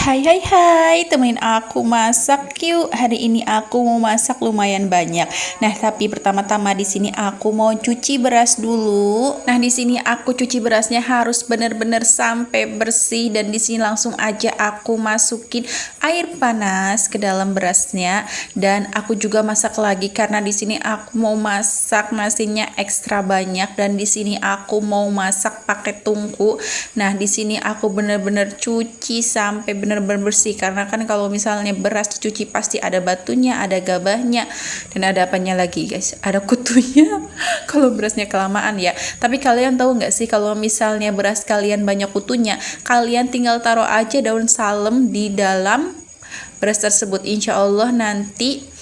Hai hai hai, temenin aku masak yuk. Hari ini aku mau masak lumayan banyak. Nah, tapi pertama-tama di sini aku mau cuci beras dulu. Nah, di sini aku cuci berasnya harus bener-bener sampai bersih dan di sini langsung aja aku masukin air panas ke dalam berasnya dan aku juga masak lagi karena di sini aku mau masak nasinya ekstra banyak dan di sini aku mau masak pakai tungku. Nah, di sini aku bener-bener cuci sampai bener-bener bersih karena kan kalau misalnya beras dicuci pasti ada batunya, ada gabahnya, dan ada apanya lagi guys, ada kutunya kalau berasnya kelamaan ya. Tapi kalian tahu nggak sih kalau misalnya beras kalian banyak kutunya, kalian tinggal taruh aja daun salem di dalam beras tersebut, insya Allah nanti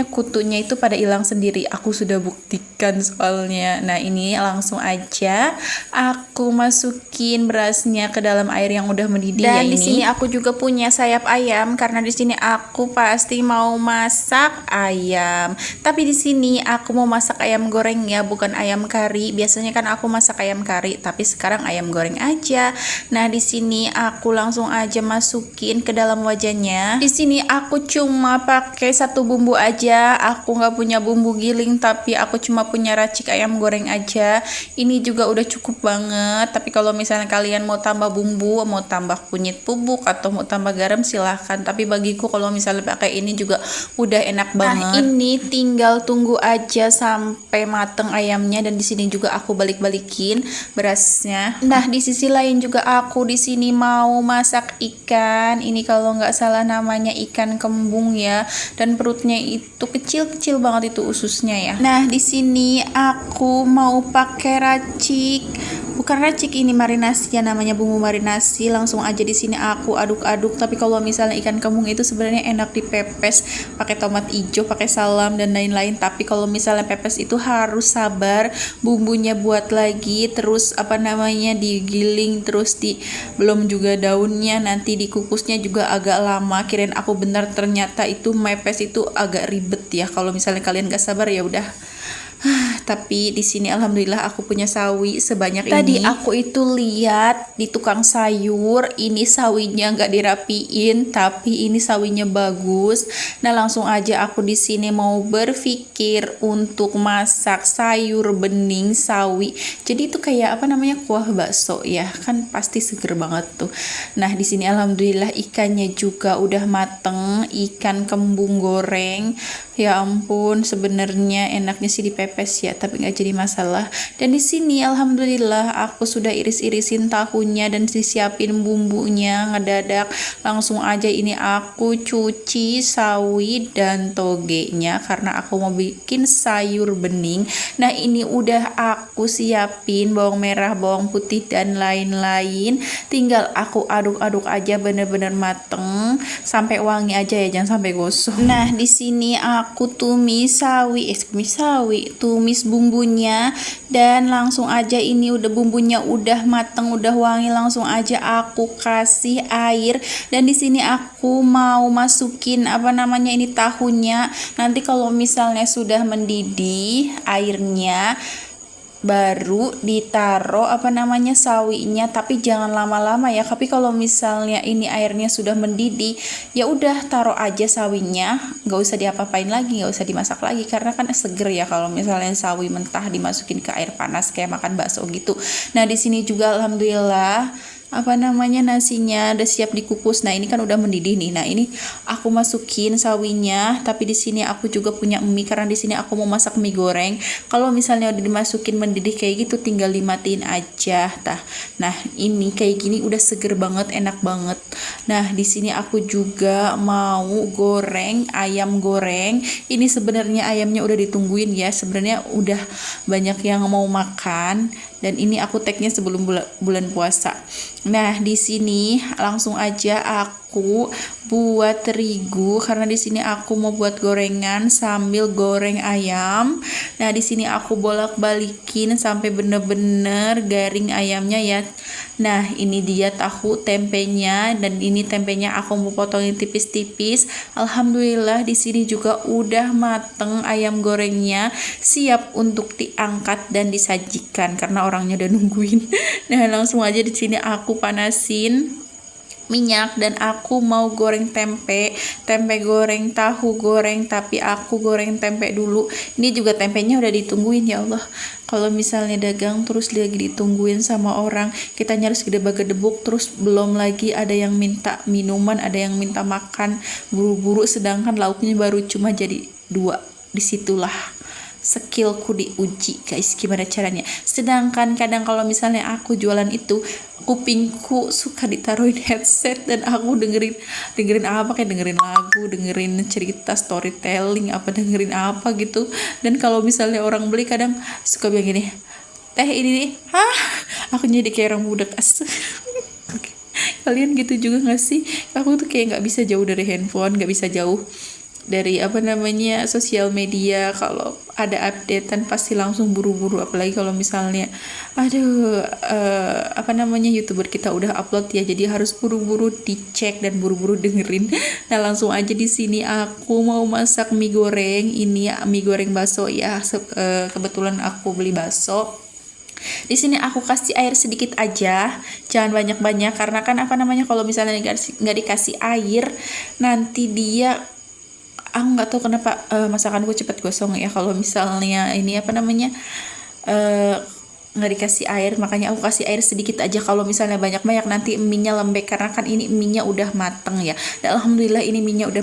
kutunya itu pada hilang sendiri. Aku sudah buktikan soalnya. Nah, ini langsung aja aku masukin berasnya ke dalam air yang udah mendidih. Dan di sini aku juga punya sayap ayam karena di sini aku pasti mau masak ayam. Tapi di sini aku mau masak ayam goreng ya, bukan ayam kari. Biasanya kan aku masak ayam kari, tapi sekarang ayam goreng aja. Nah, di sini aku langsung aja masukin ke dalam wajannya. Di sini aku cuma pakai satu bumbu aja, aku nggak punya bumbu giling, tapi aku cuma punya racik ayam goreng aja. Ini juga udah cukup banget, tapi kalau misalnya kalian mau tambah bumbu, mau tambah kunyit bubuk atau mau tambah garam silahkan, tapi bagiku kalau misalnya pakai ini juga udah enak banget. Nah, ini tinggal tunggu aja sampai mateng ayamnya dan di sini juga aku balik-balikin berasnya. Nah, di sisi lain juga aku di sini mau masak ikan. Ini kalau nggak salah namanya ikan kembung ya, dan perutnya itu kecil-kecil banget itu ususnya ya. Nah, di sini aku mau pakai racik. Bukan racik, ini marinasi ya, namanya bumbu marinasi. Langsung aja di sini aku aduk-aduk. Tapi kalau misalnya ikan kembung itu sebenarnya enak dipepes pakai tomat hijau, pakai salam dan lain-lain. Tapi kalau misalnya pepes itu harus sabar, bumbunya buat lagi, terus digiling, terus belum juga daunnya, nanti dikukusnya juga agak lama. Kirain aku benar, ternyata itu mepes itu agak ribet ya. Kalau misalnya kalian gak sabar ya udah. Tapi di sini alhamdulillah aku punya sawi sebanyak ini. Tadi aku itu lihat di tukang sayur, ini sawinya nggak dirapiin, tapi ini sawinya bagus. Nah, langsung aja aku di sini mau berpikir untuk masak sayur bening sawi. Jadi itu kayak kuah bakso ya, kan pasti seger banget tuh. Nah, di sini alhamdulillah ikannya juga udah mateng, ikan kembung goreng. Ya ampun, sebenarnya enaknya sih dipepes ya, tapi nggak jadi masalah. Dan di sini alhamdulillah aku sudah iris-irisin tahunya dan disiapin bumbunya ngedadak. Langsung aja ini aku cuci sawi dan togenya karena aku mau bikin sayur bening. Nah, ini udah aku siapin bawang merah, bawang putih dan lain-lain. Tinggal aku aduk-aduk aja bener-bener mateng sampai wangi aja ya, jangan sampai gosong. Nah, di sini aku tumis bumbunya dan langsung aja ini udah bumbunya udah mateng, udah wangi, langsung aja aku kasih air dan di sini aku mau masukin ini tahunya. Nanti kalau misalnya sudah mendidih airnya baru ditaruh sawinya, tapi jangan lama-lama ya. Tapi kalau misalnya ini airnya sudah mendidih, ya udah taruh aja sawinya, nggak usah diapa-apain lagi, nggak usah dimasak lagi karena kan seger ya kalau misalnya sawi mentah dimasukin ke air panas kayak makan bakso gitu. Nah, di sini juga alhamdulillah nasinya udah siap dikukus. Nah, ini kan udah mendidih nih. Nah, ini aku masukin sawinya, tapi di sini aku juga punya mie karena di sini aku mau masak mie goreng. Kalau misalnya udah dimasukin mendidih kayak gitu tinggal dimatiin aja. Nah, ini kayak gini udah seger banget, enak banget. Nah, di sini aku juga mau goreng ayam goreng. Ini sebenarnya ayamnya udah ditungguin ya. Sebenarnya udah banyak yang mau makan dan ini aku tagnya sebelum bulan puasa. Nah, di sini langsung aja aku buat terigu karena di sini aku mau buat gorengan sambil goreng ayam. Nah, di sini aku bolak-balikin sampai bener-bener garing ayamnya ya. Nah, ini dia tahu tempenya dan ini tempenya aku mau potongin tipis-tipis. Alhamdulillah di sini juga udah mateng ayam gorengnya, siap untuk diangkat dan disajikan karena orangnya udah nungguin. Nah, langsung aja di sini aku panasin minyak dan aku mau goreng tempe goreng, tahu goreng, tapi aku goreng tempe dulu. Ini juga tempenya udah ditungguin, ya Allah. Kalau misalnya dagang terus lagi ditungguin sama orang, kita harus gedebak-gedebuk, terus belum lagi ada yang minta minuman, ada yang minta makan, buru-buru, sedangkan lauknya baru cuma jadi 2. Disitulah skillku diuji, guys, gimana caranya. Sedangkan kadang kalau misalnya aku jualan itu, kupingku suka ditaruhin headset dan aku dengerin apa, kayak dengerin lagu, dengerin cerita storytelling, apa dengerin apa gitu. Dan kalau misalnya orang beli kadang suka bilang gini, teh ini nih, aku jadi kayak orang budak as. Kalian gitu juga gak sih? Aku tuh kayak nggak bisa jauh dari handphone, nggak bisa jauh dari sosial media. Kalau ada updatean pasti langsung buru-buru, apalagi kalau misalnya youtuber kita udah upload ya, jadi harus buru-buru dicek dan buru-buru dengerin. Nah, langsung aja di sini aku mau masak mie goreng. Ini ya, mie goreng bakso ya. Kebetulan aku beli bakso. Di sini aku kasih air sedikit aja, jangan banyak-banyak, karena kan kalau misalnya nggak dikasih air nanti dia, aku nggak tahu kenapa masakanku cepet gosong ya kalau misalnya ini nggak dikasih air. Makanya aku kasih air sedikit aja. Kalau misalnya banyak-banyak nanti mie-nya lembek, karena kan ini mie-nya udah mateng ya. Dan alhamdulillah ini mie-nya udah